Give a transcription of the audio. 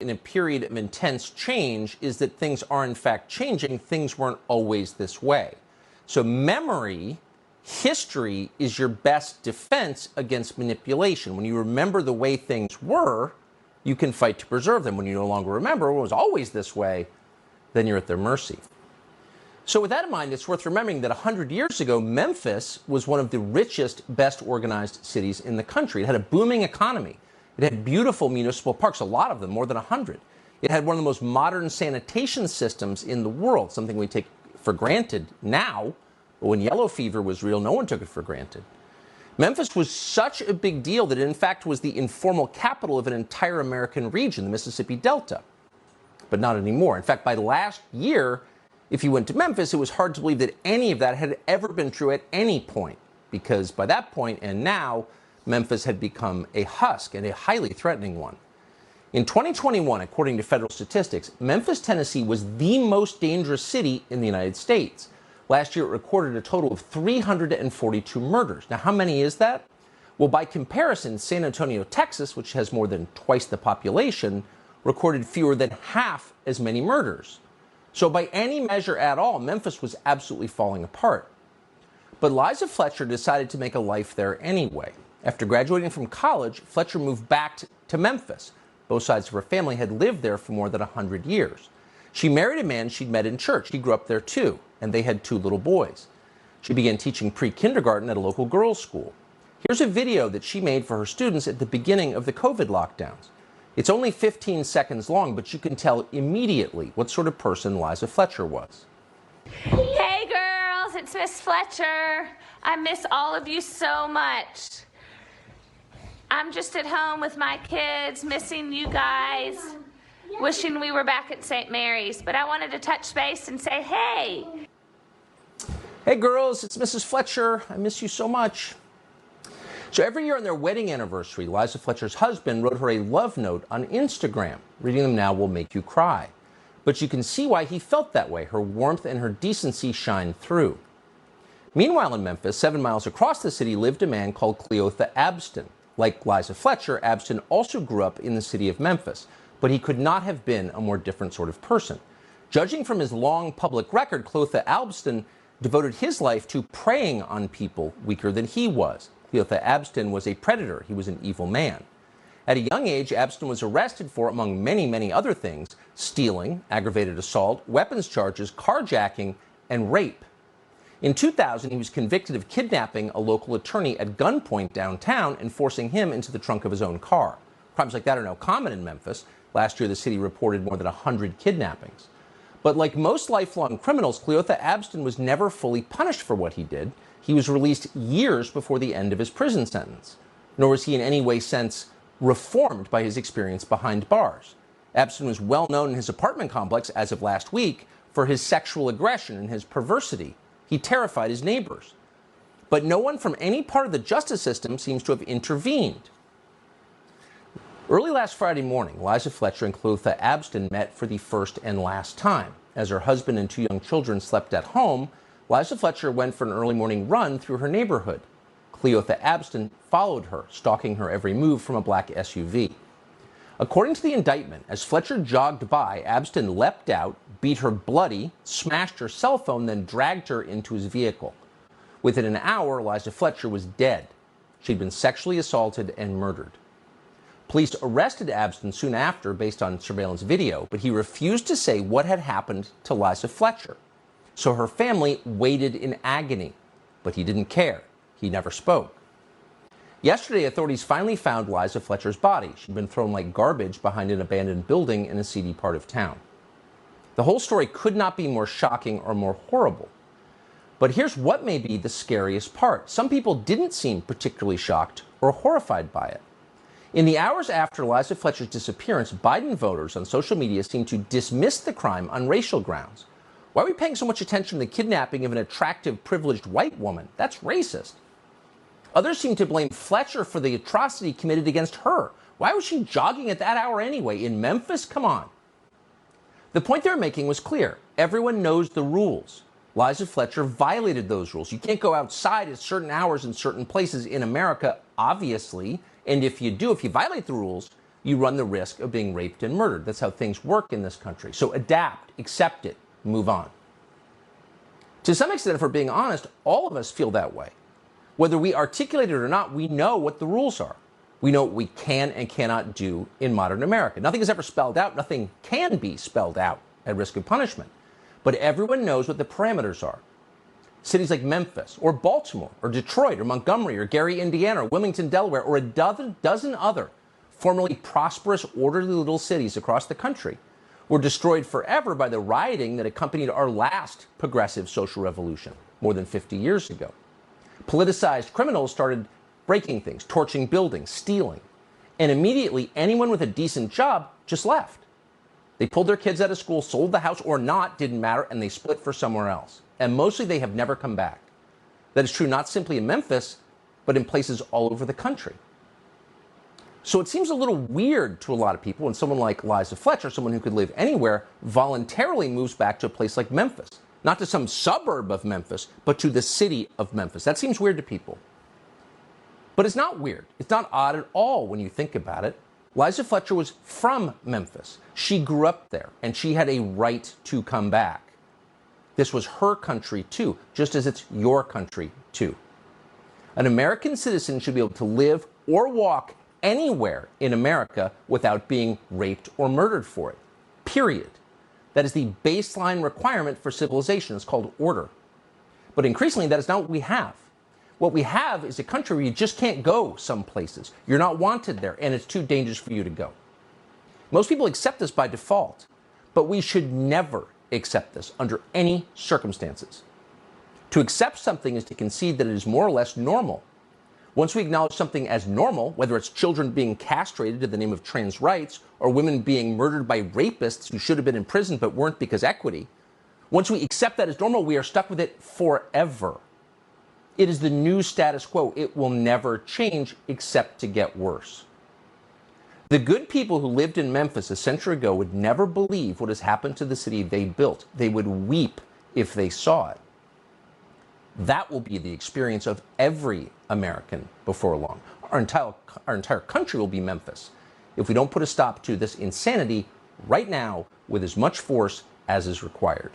in a period of intense change is that things are in fact changing. Things weren't always this way. So memory, history is your best defense against manipulation. When you remember the way things were, you can fight to preserve them. When you no longer remember it was always this way, then you're at their mercy. So with that in mind, it's worth remembering that 100 years ago, Memphis was one of the richest, best organized cities in the country. It had a booming economy. It had beautiful municipal parks, a lot of them, more than 100. It had one of the most modern sanitation systems in the world, something we take for granted now. But when yellow fever was real, no one took it for granted. Memphis was such a big deal that it, in fact, was the informal capital of an entire American region, the Mississippi Delta. But not anymore. In fact, by last year, if you went to Memphis, it was hard to believe that any of that had ever been true at any point, because by that point and now, Memphis had become a husk, and a highly threatening one. In 2021, according to federal statistics, Memphis, Tennessee was the most dangerous city in the United States. Last year, it recorded a total of 342 murders. Now, how many is that? Well, by comparison, San Antonio, Texas, which has more than twice the population, recorded fewer than half as many murders. So by any measure at all, Memphis was absolutely falling apart. But Liza Fletcher decided to make a life there anyway. After graduating from college, Fletcher moved back to Memphis. Both sides of her family had lived there for more than 100 years. She married a man she'd met in church. He grew up there too, and they had 2 little boys. She began teaching pre-kindergarten at a local girls' school. Here's a video that she made for her students at the beginning of the COVID lockdowns. It's only 15 seconds long, but you can tell immediately what sort of person Liza Fletcher was. Hey girls, it's Miss Fletcher. I miss all of you so much. I'm just at home with my kids, missing you guys, wishing we were back at St. Mary's, but I wanted to touch base and say, hey. Hey girls, it's Mrs. Fletcher. I miss you so much. So every year on their wedding anniversary, Liza Fletcher's husband wrote her a love note on Instagram. Reading them now will make you cry. But you can see why he felt that way. Her warmth and her decency shine through. Meanwhile in Memphis, 7 miles across the city, lived a man called Cleotha Abston. Like Liza Fletcher, Abston also grew up in the city of Memphis, but he could not have been a more different sort of person. Judging from his long public record, Cleotha Abston devoted his life to preying on people weaker than he was. Cleotha Abston was a predator. He was an evil man. At a young age, Abston was arrested for, among many, many other things, stealing, aggravated assault, weapons charges, carjacking, and rape. In 2000, he was convicted of kidnapping a local attorney at gunpoint downtown and forcing him into the trunk of his own car. Crimes like that are now common in Memphis. Last year, the city reported more than 100 kidnappings. But like most lifelong criminals, Cleotha Abston was never fully punished for what he did. He was released years before the end of his prison sentence. Nor was he in any way sense reformed by his experience behind bars. Abston was well known in his apartment complex as of last week for his sexual aggression and his perversity. He terrified his neighbors. But no one from any part of the justice system seems to have intervened. Early last Friday morning, Liza Fletcher and Cleotha Abston met for the first and last time. As her husband and 2 young children slept at home, Liza Fletcher went for an early morning run through her neighborhood. Cleotha Abston followed her, stalking her every move from a black SUV. According to the indictment, as Fletcher jogged by, Abston leapt out, beat her bloody, smashed her cell phone, then dragged her into his vehicle. Within an hour, Liza Fletcher was dead. She'd been sexually assaulted and murdered. Police arrested Abston soon after based on surveillance video, but he refused to say what had happened to Liza Fletcher. So her family waited in agony, but he didn't care. He never spoke. Yesterday, authorities finally found Liza Fletcher's body. She'd been thrown like garbage behind an abandoned building in a seedy part of town. The whole story could not be more shocking or more horrible. But here's what may be the scariest part. Some people didn't seem particularly shocked or horrified by it. In the hours after Liza Fletcher's disappearance, Biden voters on social media seemed to dismiss the crime on racial grounds. Why are we paying so much attention to the kidnapping of an attractive, privileged white woman? That's racist. Others seem to blame Fletcher for the atrocity committed against her. Why was she jogging at that hour anyway? In Memphis? Come on. The point they were making was clear. Everyone knows the rules. Liza Fletcher violated those rules. You can't go outside at certain hours in certain places in America, obviously. And if you do, if you violate the rules, you run the risk of being raped and murdered. That's how things work in this country. So adapt, accept it, move on. To some extent, if we're being honest, all of us feel that way. Whether we articulate it or not, we know what the rules are. We know what we can and cannot do in modern America. Nothing is ever spelled out. Nothing can be spelled out at risk of punishment. But everyone knows what the parameters are. Cities like Memphis or Baltimore or Detroit or Montgomery or Gary, Indiana or Wilmington, Delaware or a dozen other formerly prosperous, orderly little cities across the country were destroyed forever by the rioting that accompanied our last progressive social revolution more than 50 years ago. Politicized criminals started breaking things, torching buildings, stealing. And immediately, anyone with a decent job just left. They pulled their kids out of school, sold the house or not, didn't matter, and they split for somewhere else. And mostly they have never come back. That is true not simply in Memphis, but in places all over the country. So it seems a little weird to a lot of people when someone like Liza Fletcher, someone who could live anywhere, voluntarily moves back to a place like Memphis. Not to some suburb of Memphis, but to the city of Memphis. That seems weird to people. But it's not weird. It's not odd at all when you think about it. Liza Fletcher was from Memphis. She grew up there, and she had a right to come back. This was her country, too, just as it's your country, too. An American citizen should be able to live or walk anywhere in America without being raped or murdered for it. Period. That is the baseline requirement for civilization. It's called order. But increasingly, that is not what we have. What we have is a country where you just can't go some places. You're not wanted there, and it's too dangerous for you to go. Most people accept this by default, but we should never accept this under any circumstances. To accept something is to concede that it is more or less normal. Once we acknowledge something as normal, whether it's children being castrated in the name of trans rights or women being murdered by rapists who should have been in prison but weren't because equity, once we accept that as normal, we are stuck with it forever. It is the new status quo. It will never change except to get worse. The good people who lived in Memphis a century ago would never believe what has happened to the city they built. They would weep if they saw it. That will be the experience of every American before long. Our entire country will be Memphis if we don't put a stop to this insanity right now with as much force as is required.